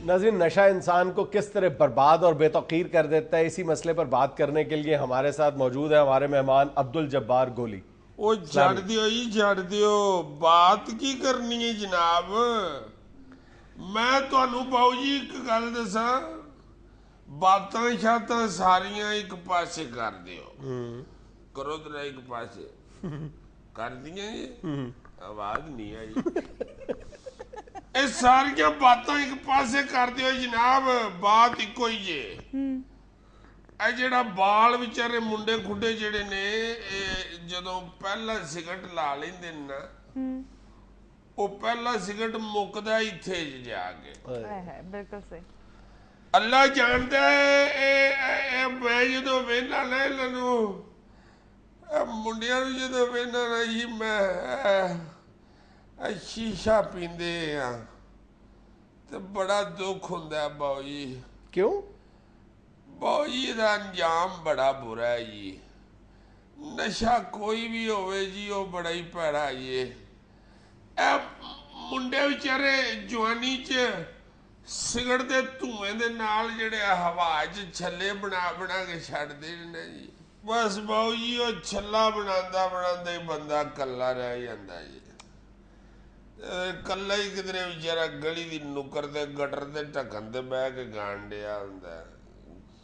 नाज़रीन, नशा इंसान को किस तरह बर्बाद और बेतौकीर कर देता है, इसी मसले पर बात करने के लिए हमारे साथ मौजूद है हमारे मेहमान अब्दुल जब्बार गोली। ओ छड़ दियो जी, छड़ दियो, बात की करनी है जनाब। मैं तुहानू पाओ जी एक गल दसा, बातां शातां सारियां एक पासे कर दियो, करो जरा एक पासे कर दियां जी, आवाज नहीं आई। ਇਹ ਸਾਰੀਆਂ ਬਾਤਾਂ ਇੱਕ ਪਾਸੇ ਕਰ ਦਿਓ ਜਨਾਬ, ਬਾਤ ਇੱਕੋ ਹੀ ਜੇ। ਇਹ ਜਿਹੜਾ ਬਾਲ ਵਿਚਾਰੇ ਮੁੰਡੇ ਖੁੱਡੇ ਜਿਹੜੇ ਨੇ, ਇਹ ਜਦੋਂ ਪਹਿਲਾ ਸਿਗਰਟ ਲਾ ਲੈਂਦੇ ਨੇ ਨਾ, ਉਹ ਪਹਿਲਾ ਸਿਗਰਟ ਮੁੱਕਦਾ ਇੱਥੇ ਜਾ ਕੇ। ਬਿਲਕੁਲ ਸਹੀ। ਅੱਲਾ ਜਾਣਦਾ ਹੈ, ਮੈਂ ਜਦੋਂ ਵੇਖਣਾ ਨਾ ਇਹਨਾਂ ਨੂੰ, ਮੁੰਡਿਆਂ ਨੂੰ ਜਦੋਂ ਵੇਖਣਾ ਨਾ ਜੀ, ਮੈਂ शीशा पींदे हाँ तो बड़ा दुख हुंदा बाऊ जी। क्यों? बाऊ जी दा अंजाम बड़ा बुरा है जी। नशा कोई भी होवे जी, वो बड़ा ही भैड़ा जी। मुंडे बेचारे जवानी च सिगरट दे धुएं दे नाल जेड़े हवा च छल्ले बना बना के छड्डदे ने जी। बस बाऊ जी वो छल्ला बनांदा बनांदा ही बंदा कल्ला रह जांदा जी। कल्ला ही किधरे बेचारा गली दी नुक्कर ते गटर ते ढक्कन ते बह के गान डिया हुंदा,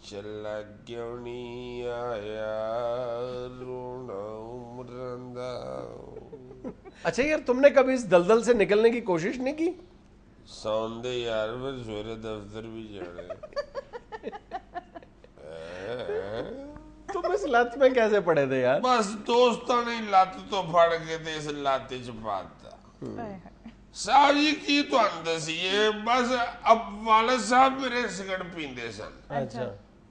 चला क्यों नहीं आया रोना उमरां दा। अच्छा यार, तुमने कभी इस दलदल से निकलने की कोशिश नहीं की? सौंदे यार, फिर सवेरे दफ्तर भी जाने। तुम इस लत में कैसे पड़े थे यार? बस दोस्तां ने लत तो फड़ के ते इस लत च पाता। साहब जी की तुहानू दसीए, बस अब वालिद साहब मेरे सिगरट पींदे सन। अच्छा।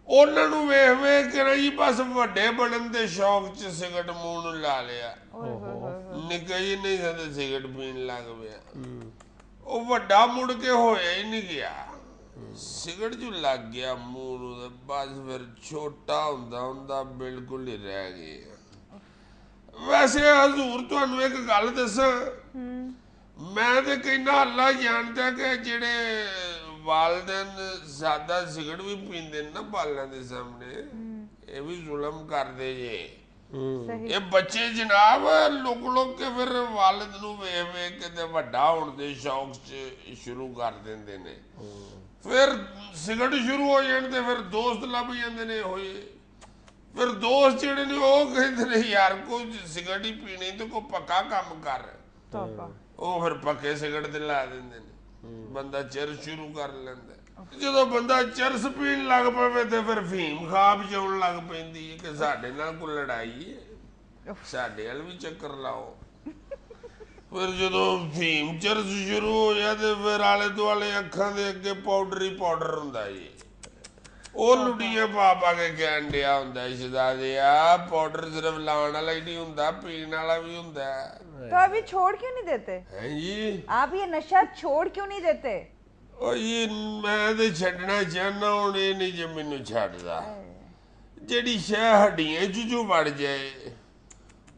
ਉਹਨਾਂ ਨੂੰ ਵੇਖ ਵੇਖ ਕੇ ਜੀ ਬਸ ਵੱਡੇ ਬਣਨ ਦੇ ਸ਼ੌਕ ਚ ਸਿਗਰਟ ਮੂੰਹ ਨੂੰ ਲਾ ਲਿਆ। ਨਿੱਕਾ ਹੀ ਨਹੀਂ ਸੰਦੇ ਸਿਗਰਟ ਪੀਣ ਲੱਗ ਪਿਆ। ਉਹ ਵੱਡਾ ਮੁੜ ਕੇ ਹੋਇਆ ਹੀ ਨਹੀਂ ਗਿਆ, ਸਿਗਰਟ ਚ ਲੱਗ ਗਿਆ ਮੂੰਹ ਨੂੰ, ਬਸ ਫਿਰ ਛੋਟਾ ਹੁੰਦਾ ਹੁੰਦਾ ਬਿਲਕੁਲ ਹੀ ਰਹਿ ਗਿਆ। ਵੈਸੇ ਹਜ਼ੂਰ ਤੁਹਾਨੂੰ ਇੱਕ ਗੱਲ ਦੱਸਾਂ, ਮੈਂ ਤੇ ਕਹਿੰਦਾ ਅੱਲਾ ਜਾਣਦਾ ਕਿ ਜਿਹੜੇ ਵਾਲਦੈਨ ਜ਼ਿਆਦਾ ਸਿਗਰਟ ਵੀ ਪੀਂਦੇ ਨੇ ਨਾ ਬਾਲਾਂ ਦੇ ਸਾਹਮਣੇ, ਇਹ ਵੀ ਜ਼ੁਲਮ ਕਰਦੇ ਜੇ। ਇਹ ਬੱਚੇ ਜਨਾਬ ਲੁਕ ਲੁਕ ਕੇ ਫਿਰ ਵਾਲਿਦ ਨੂੰ ਵੇਖ ਵੇਖ ਕੇ ਤੇ ਵੱਡਾ ਹੋਣ ਦੇ ਸ਼ੌਕ ਚ ਸ਼ੁਰੂ ਕਰ ਦਿੰਦੇ ਨੇ। ਫਿਰ ਸਿਗਰਟ ਸ਼ੁਰੂ ਹੋ ਜਾਣ ਤੇ ਫਿਰ ਦੋਸਤ ਲੱਭ ਜਾਂਦੇ ਨੇ ਹੋਏ। ਫਿਰ ਦੋਸਤ ਜਿਹੜੇ ਨੇ ਉਹ ਕਹਿੰਦੇ ਨੇ ਯਾਰ ਕੋਈ ਸਿਗਰਟ ਹੀ ਪੀਣੀ ਤੇ ਕੋਈ ਪੱਕਾ ਕੰਮ ਕਰ, ਉਹ ਫਿਰ ਪੱਕੇ ਸਿਗਰਟ ਤੇ ਲਾ ਦਿੰਦੇ ਨੇ। ਬੰਦਾ ਚਰਸ ਸ਼ੁਰੂ ਕਰ ਲੈਂਦਾ। ਜਦੋਂ ਬੰਦਾ ਚਰਸ ਪੀਣ ਲੱਗ ਪਵੇ ਤੇ ਫਿਰ ਫੀਮ ਖਾਬ ਚਾਉਣ ਲੱਗ ਪੈਂਦੀ ਹੈ ਕਿ ਸਾਡੇ ਨਾਲ ਕੋਈ ਲੜਾਈ ਹੈ, ਸਾਡੇ ਵੱਲ ਵੀ ਚੱਕਰ ਲਾਓ। ਫਿਰ ਜਦੋਂ ਫੀਮ ਚਰਸ ਸ਼ੁਰੂ ਹੋ ਜਾ ਤੇ ਫਿਰ ਆਲੇ ਦੁਆਲੇ ਅੱਖਾਂ ਦੇ ਅੱਗੇ ਪਾਊਡਰ ਹੀ ਪਾਊਡਰ ਹੁੰਦਾ ਜੀ। ਉਹ ਲੁੱਡੀਆਂ ਪਾ ਪਾ ਕੇ ਕਹਿਣ ਡਿਆ ਹੁੰਦਾ ਸ਼ਹਜ਼ਾਦੇ, ਆ ਪਾਊਡਰ ਸਿਰਫ ਲਾਉਣ ਵਾਲਾ ਹੀ ਨਹੀਂ ਹੁੰਦਾ, ਪੀਣ ਵਾਲਾ ਵੀ ਹੁੰਦਾ। तो अभी छोड़ क्यों नहीं देते? हैं जी, आप ये नशा छोड़ क्यों नहीं देते? ओ ये मैं ते छड्डना चाहना, हुण ये नहीं जे मैनू छड्डदा। जेड़ी शह हड्डियां च जो वड़ जाए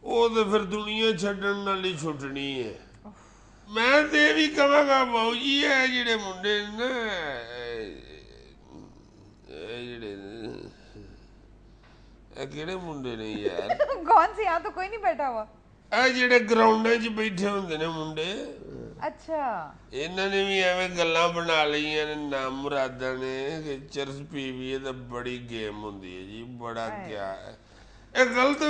वो तो फिर दुनिया छड्डण नाल ही छुट्टनी है। मैं ते भी कहांगा बाऊ जी, है जेड़े मुंडे ने जेड़े केड़े मुंडे ने यार कौन सी? यहाँ तो कोई नहीं बैठा हुआ। ਜਿਹੜੇ ਗਰਾਊਂਡਾਂ 'ਚ ਬੈਠੇ ਹੁੰਦੇ ਨੇ ਮੁੰਡੇ, ਅੱਛਾ, ਇਹਨਾਂ ਨੇ ਵੀ ਐਵੇਂ ਗੱਲਾਂ ਬਣਾ ਲਈਆਂ ਨੇ ਨਾਮ ਮੁਰਾਦਾਂ ਨੇ ਕਿ ਚਰਸ ਪੀਵੀਏ ਤਾਂ ਬੜੀ ਗੇਮ ਹੁੰਦੀ ਹੈ ਜੀ, ਬੜਾ ਕਿਆ ਹੈ, ਇਹ ਗਲਤ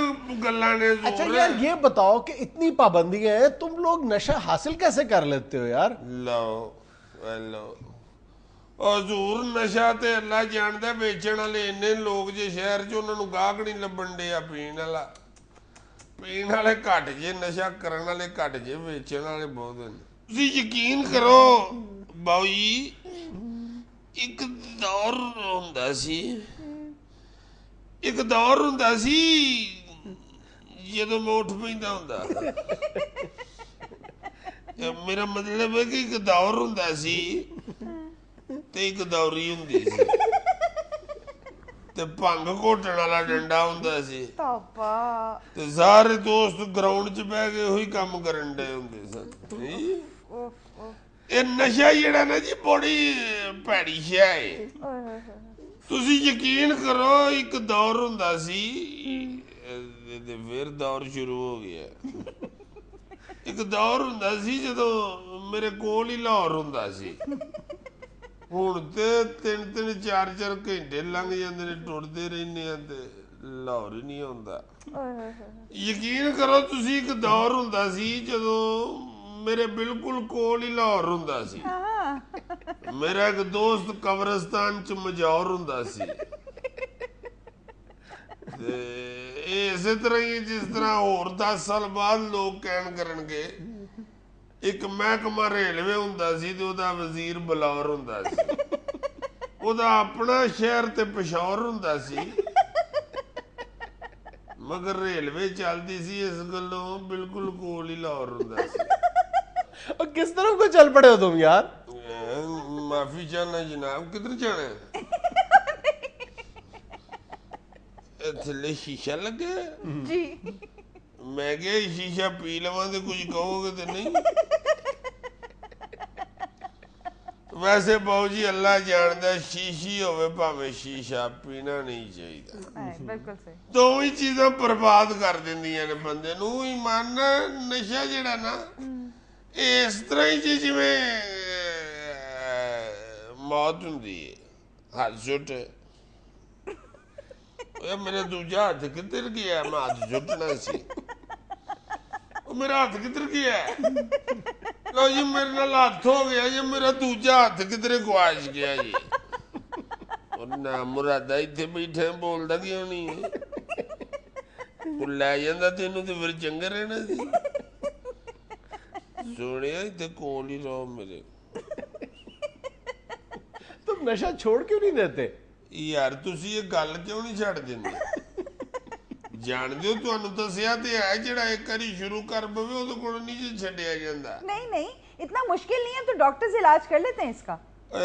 ਗੱਲਾਂ ਨੇ। अच्छा यार ये बताओ कि इतनी पाबंदियां हैं, तुम लोग नशा हासिल कैसे कर लेते हो यार? ਲਓ ਹਜ਼ੂਰ, ਨਸ਼ਾ ਤੇ ਅੱਲਾ ਜਾਣਦਾ, ਵੇਚਣ ਵਾਲੇ ਇੰਨੇ ਲੋਕ ਜੇ ਸ਼ਹਿਰ 'ਚ, ਉਹਨਾਂ ਨੂੰ ਗਾਹਕ ਨਹੀਂ ਲੱਭਣ ਡਿਆ। ਪੀਣ ਵਾਲਾ ਪੀਣ ਵਾਲੇ ਘੱਟ ਜੇ, ਨਸ਼ਾ ਕਰਨ ਵਾਲੇ ਘੱਟ ਜੇ, ਵੇਚਣ ਵਾਲੇ ਬਹੁਤ ਨੇ। ਤੁਸੀਂ ਯਕੀਨ ਕਰੋ ਬਾਊ ਜੀ, ਇੱਕ ਦੌਰ ਹੁੰਦਾ ਸੀ ਜਦੋਂ ਮੈਂ ਉੱਠ ਪੈਂਦਾ ਹੁੰਦਾ। ਮੇਰਾ ਮਤਲਬ ਹੈ ਕਿ ਇੱਕ ਦੌਰ ਹੁੰਦਾ ਸੀ ਤੇ ਇੱਕ ਦੌਰੀ ਹੁੰਦੀ ਸੀ, ਤੇ ਭੰਗ ਘੋਟਣ ਵਾਲਾ ਡੰਡਾ ਹੁੰਦਾ ਸੀ, ਤੇ ਸਾਰੇ ਦੋਸਤ ਗਰਾਊਂਡ 'ਚ ਬਹਿ ਕੇ ਉਹੀ ਕੰਮ ਕਰਨ ਡਏ ਹੁੰਦੇ ਸਨ। ਇਹ ਨਸ਼ਾ ਜਿਹੜਾ ਨਾ ਜੀ ਬੜੀ ਭੈੜੀ ਸ਼ੈ ਹੈ। ਤੁਸੀਂ ਯਕੀਨ ਕਰੋ ਇੱਕ ਦੌਰ ਹੁੰਦਾ ਸੀ ਤੇ ਫਿਰ ਦੌਰ ਸ਼ੁਰੂ ਹੋ ਗਿਆ। ਇੱਕ ਦੌਰ ਹੁੰਦਾ ਸੀ ਜਦੋਂ ਮੇਰੇ ਕੋਲ ਹੀ ਲਾਹੌਰ ਹੁੰਦਾ ਸੀ। ਹੁਣ ਤੇ 3-3 4-4 ਘੰਟੇ ਲੰਘ ਜਾਂਦੇ ਨੇ, ਟੁੱਟਦੇ ਰਹਿੰਦੇ ਆ ਤੇ ਲਾਹੌਰ ਹੀ ਨਹੀਂ ਆਉਂਦਾ। ਯਕੀਨ ਕਰੋ ਤੁਸੀਂ ਇੱਕ ਦੌਰ ਹੁੰਦਾ ਸੀ ਜਦੋਂ ਮੇਰੇ ਬਿਲਕੁਲ ਕੋਲ ਹੀ ਲਾਹੌਰ ਹੁੰਦਾ ਸੀ। ਮੇਰਾ ਇੱਕ ਦੋਸਤ ਕਬਰਸਤਾਨ ਚ ਮਜੌਰ ਹੁੰਦਾ ਸੀ ਤੇ ਇਹ ਇਸੇ ਤਰ੍ਹਾਂ ਹੀ ਜਿਸ ਤਰ੍ਹਾਂ ਹੋਰ 10 ਸਾਲ ਬਾਅਦ ਲੋਕ ਕਹਿਣ ਕਰਨਗੇ ਇੱਕ ਮਹਿਕਮਾ ਰੇਲਵੇ ਹੁੰਦਾ ਸੀ ਤੇ ਉਹਦਾ ਵਜ਼ੀਰ ਬਲੌਰ ਹੁੰਦਾ ਸੀ। ਉਹਦਾ ਆਪਣਾ ਸ਼ਹਿਰ ਤੇ ਪਿਸ਼ੌਰ ਹੁੰਦਾ ਸੀ, ਮਗਰ ਰੇਲਵੇ ਚੱਲਦੀ ਸੀ ਇਸ ਗੱਲੋਂ ਬਿਲਕੁਲ ਕੋਲ ਹੀ ਲਾਹੌਰ ਹੁੰਦਾ ਸੀ। और किस तरफ को चल पड़े हो तुम यार? माफी चाहना जनाब, किधर जाना है? थल्ले शीशा लगे जी। मैं क्या शीशा पी लवा तो कुछ कहोगे तो नहीं? वैसे बाबू जी अल्लाह जानदा शीशी होवे भावें शीशा पीना नहीं चाहिए। बिल्कुल सही। दोवें चीज़ां बर्बाद कर दिंदियां ने बंदे नूं। ईमान नशा जिहड़ा ना इस तरह ही जिवें मौत हुंदी है, हथ सुट मेरा दूजा हथ किधर गया, मैं हथ सुटना सी, मेरा हथ किधर गया? लो जी मेरे नाल हथ हो गया जी, मेरा दूजा हथ किधरे गुआच गया जी। और ना मुरादा इत्थे बैठे बोलदा क्यों नहीं? तू लै जांदा तैनूं ते फिर चंगा रहना सी। सोनिया इत्थे कोल ही रहो मेरे। तुम नशा छोड़ क्यों नहीं देते? यार तुसी ये गल क्यों नहीं छड़ दिंदे? जाणदे हो तुहानूं दस्सिया ते है जेड़ा एक वारी शुरू कर पवे ओदे कोल नहीं जे छड्डिया जांदा। नहीं नहीं, इतना मुश्किल नहीं है, तो डॉक्टर से इलाज कर लेते हैं इसका।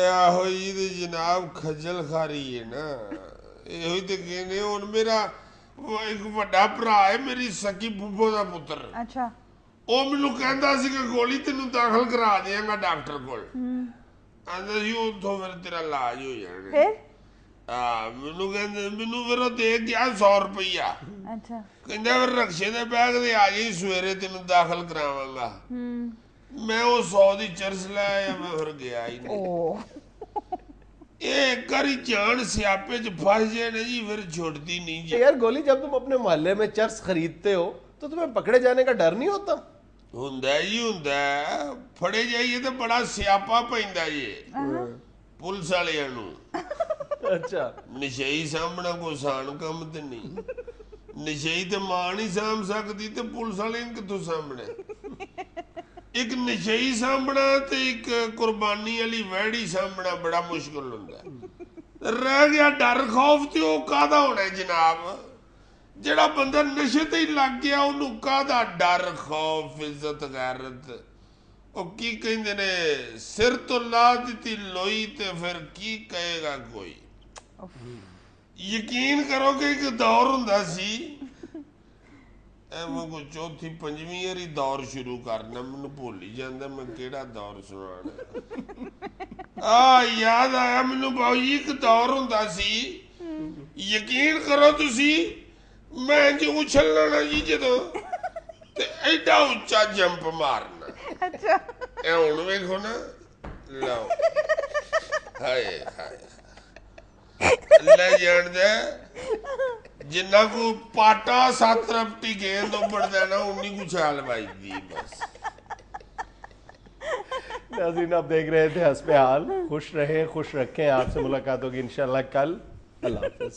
आहो जी ते जनाब खजल खारी है ना, इहो ते कहने। हुण मेरा एक वड्डा भरा है, मेरी सकी फुफ्फो दा पुत्तर। अच्छा। ਉਹ ਮੈਨੂੰ ਕਹਿੰਦਾ ਸੀ ਕਿ ਗੋਲੀ ਤੈਨੂੰ ਦਾਖਲ ਕਰਾ ਦਿਆਂਗਾ ਡਾਕਟਰ ਕੋਲ। ਆਂਦਾ ਸੀ ਉੱਥੋਂ ਫਿਰ ਤੇਰਾ ਇਲਾਜ ਹੋ ਜਾਣਾ। ਫਿਰ ਮੈਨੂੰ ਕਹਿੰਦੇ, ਮੈਨੂੰ ਫਿਰ ਉਹ ਦੇ ਗਿਆ 100 ਰੁਪਈਆ। ਅੱਛਾ। ਕਹਿੰਦਾ ਫਿਰ ਰਕਸ਼ੇ ਦੇ ਬੈਗ ਦੇ ਆ ਜਾਈ, ਸਵੇਰੇ ਤੈਨੂੰ ਦਾਖਲ ਕਰਾਵਾਂਗਾ। ਮੈਂ ਉਹ 100 ਦੀ ਚਰਸ ਲੈ ਆਇਆ, ਮੈਂ ਫਿਰ ਗਿਆ ਹੀ ਨਹੀਂ। ਇਹ ਇੱਕ ਵਾਰੀ ਜਾन ਸਿਆਪੇ ਚ ਫਸ ਜਾਏ ਨਾ ਜੀ, ਫਿਰ ਛੁੱਟਦੀ नहीं जी। यार गोली, जब तुम अपने मोहल्ले में चर्स खरीदते हो तो तुम्हें पकड़े जाने का डर नहीं होता? ਹੁੰਦਾ ਜੀ ਹੁੰਦਾ, ਫੜੇ ਜਾਈਏ ਤਾਂ ਬੜਾ ਸਿਆਪਾ ਪੈਂਦਾ ਜੀ ਪੁਲਿਸ ਵਾਲਿਆਂ ਨੂੰ। अच्छा। ਨਸ਼ਈ ਸਾਹਮਣਾ ਕੋਈ ਆਸਾਨ ਕੰਮ ਤੇ ਨਹੀਂ। ਨਸ਼ਈ ਤੇ ਮਾਂ ਨਹੀਂ ਸਾਂਭ ਸਕਦੀ ਤੇ ਪੁਲਿਸ ਵਾਲੇ ਨੂੰ ਕਿੱਥੋਂ ਸਾਂਭਣਾ? ਇੱਕ ਨਸ਼ਈ ਸਾਂਭਣਾ ਤੇ ਇੱਕ ਕੁਰਬਾਨੀ ਵਾਲੀ ਵਹਿੜੀ ਸਾਂਭਣਾ ਬੜਾ ਮੁਸ਼ਕਿਲ ਹੁੰਦਾ। ਰਹਿ ਗਿਆ ਡਰ ਖੌਫ, ਤੇ ਉਹ ਕਾਹਦਾ ਹੋਣਾ ਜਨਾਬ? ਜਿਹੜਾ ਬੰਦਾ ਨਸ਼ੇ ਤੇ ਹੀ ਲੱਗ ਗਿਆ ਉਹਨੂੰ ਕਾਹਦਾ ਡਰ ਖੌਫ ਇੱਜ਼ਤ ਗੈਰਤ? ਉਹ ਕੀ ਕਹਿੰਦੇ ਨੇ, ਸਿਰ ਤੋਂ ਲਾ ਦਿੱਤੀ ਲੋਈ ਤੇ ਫਿਰ ਕੀ ਕਹੇਗਾ ਕੋਈ? ਯਕੀਨ ਕਰੋ ਕਿ ਇੱਕ ਦੌਰ ਹੁੰਦਾ ਸੀ, ਐਵੇਂ ਕੋਈ ਚੌਥੀ ਪੰਜਵੀਂ ਵਾਰੀ ਦੌਰ ਸ਼ੁਰੂ ਕਰਨਾ, ਮੈਨੂੰ ਭੁੱਲ ਹੀ ਜਾਂਦਾ ਮੈਂ ਕਿਹੜਾ ਦੌਰ ਸੁਣਾਣਾ। ਯਾਦ ਆਇਆ ਮੈਨੂੰ ਬਾਊ ਜੀ, ਇੱਕ ਦੌਰ ਹੁੰਦਾ ਸੀ, ਯਕੀਨ ਕਰੋ ਤੁਸੀਂ, ਮੈਂ ਜੀ ਉਛਲਣਾ ਜੀ ਜਦੋਂ ਤੇ ਐਡਾ ਉੱਚਾ ਜੰਪ ਮਾਰਨਾ। ਅੱਛਾ। ਇਹ ਹੁਣ ਵੇਖੋ ਨਾ, ਲਓ ਹਾਏ ਹਾਏ ਅੱਲਾ ਜਾਣਦਾ, ਜਿੰਨਾ ਕੋ ਪਾਟਾ 7 ਰਪਟੀ ਗੇਂਦ ਉੱਪੜਦਾ ਨਾ, ਉਨੀ ਕੁ ਛਾਲ ਵੱਜਦੀ ਬਸ। नाज़रीन, आप देख रहे थे हस्बे हाल। खुश रहे, खुश रखें। आपसे मुलाकात होगी इंशाल्लाह कल। अल्लाह हाफ़िज़।